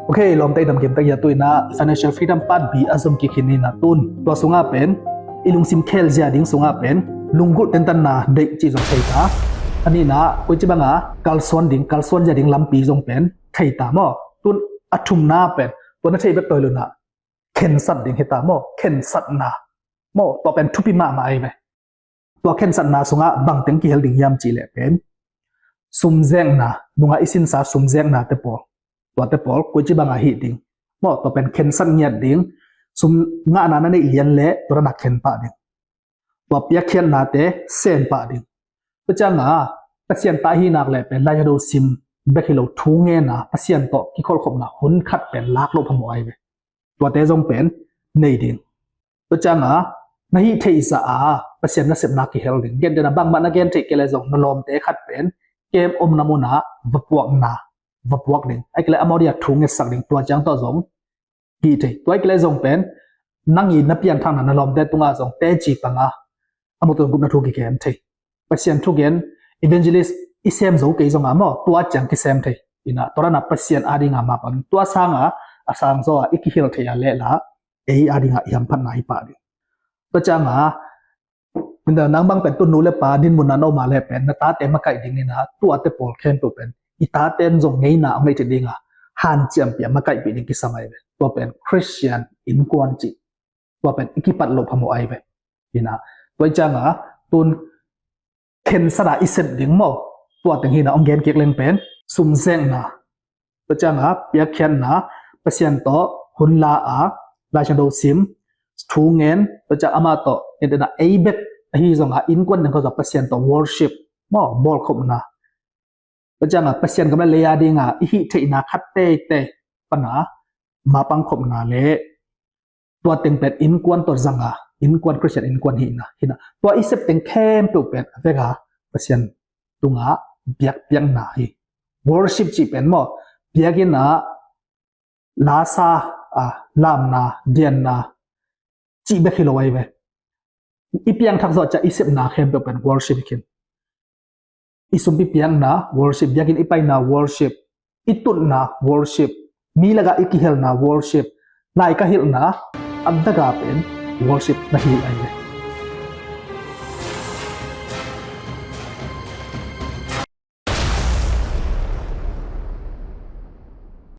โอเคลองได้ดำเกมตั้งยาตัวนะ financial freedom ปัดบีอาสมกิคินีนะตุนตัวสุงาเป็นอิลุงซิมเคลเจียดิ้งสุงาเป็นลุงกุเต็นตันนะเด็กจีจงไทยตาอันนี้นะคุยจิบังอ่ะกัลส่วนดิ้งกัลส่วนเจียดิ้งลำปีจงเป็นไทยตามอตุนอัชุมนาเป็นตัวนั้นใช่แบบตัวลุนะเข็นสัตว์ดิ้งเฮตามอเข็นสัตว์นะมอตัวเป็นทุพิมาไอไหมตัวเข็นสัตว์นะสุงาบังเต็งกิเฮลดิ้งยามจีเล่เป็นซุ่มแจงนะนุงาอิสินสาซุ่มแจงนะเตปอตัวเตปอลกุยจิบังอาฮิดิ้งมอตัวเป็นเข็นสัตว์เงียดดิ้งซุ่มงานานั่นเลียนเละตัวนักเข็นปะดิ้งตัวเปียกเข็นนาเตเซนปะดิ้งก็จังอ่ะปัศยันตาฮีนักเลยเป็นลายโดซิมเบคิโลทุ่งเงินนะปัศยันโตกิโคลขบนะหุ่นขัดเป็นลักโลพมวยไปตัวเตจงเป็นในดิ้งก็จังอ่ะในเทอิสาปัศยันนักเสพนักกิเฮลดิ้งเกณฑ์เดินบางมันนักเกณฑ์ที่เกลจงนลมเตขัดเป็นเกมอมนามุนะวับวกนะวับวกดิ้งไอ้เกลอมอดียทุ่งเงินสักดิ้งตัวจังตัวจงกีเทตัวไอ้เกลจงเป็นนั่งยินนับยันทางนั้นนลมเตตุงอาจงเตจีปังอ่ะอมุตุนกุมนาทุกิเกมเทปัศยันทุกเกณฑ์evangelist isem zo ke zonga mo tua chang ki sem the ina torana pasien adinga ma pan tua sanga asang zo ikihil the ya le la ei adinga yam phan nai pa di to changa minda nang bang pen tu nu le pa din mun na no ma le pen na ta te ma kai ding ni na tua te pol khen to pen ita ten zong ngei na ngai te dinga han chiam pia ma kai pi ni ki samai be to pen christian in kwan chi to pen ikipat lo phamo ai be ina to changa tunเข็นสระอิเซบดิ้งโมตัวตึงหินะองเกนเก็กเล่งเป็นซุ่มเซงนะประจังอ่ะเปียกเข็นนะประเสียนโตหุ่นลาอาราชโดซิมทูเงินประจังอามาโตเนี่ยนะไอเบ็ดฮีจงอ่ะอินกวนหนึ่งเขาจะประเสียนโต worship โมบอลคมนะประจังอ่ะประเสียนกับเลียดิ้งอ่ะอีหิเทนะคัดเตเตปนะมาปังคมนะเละตัวตึงเป็นอินกวนตัวจังอ่ะอินกวนคริสเตียนอินกวนหินะตัวอิเซปเต็งเข้มตัวเป็นเวกาเปอร์เซ็นต์ตุงะเบียกเบียงนาฮี worship จีเป็นโมเบียกินนะลาซาลามนาเดียนนาจีเบคิโลไว้เวอีเปียงทักษะจะอิเซปนาเข้มตัวเป็น worship กินอิสุมปีเปียงนา worship เบียกินอีไปนา worship อิตุนนา worship มีละกะอิกิเฮลนา worship นายกะฮิลนาอันตะกาเป็นworship นะฮีไอเว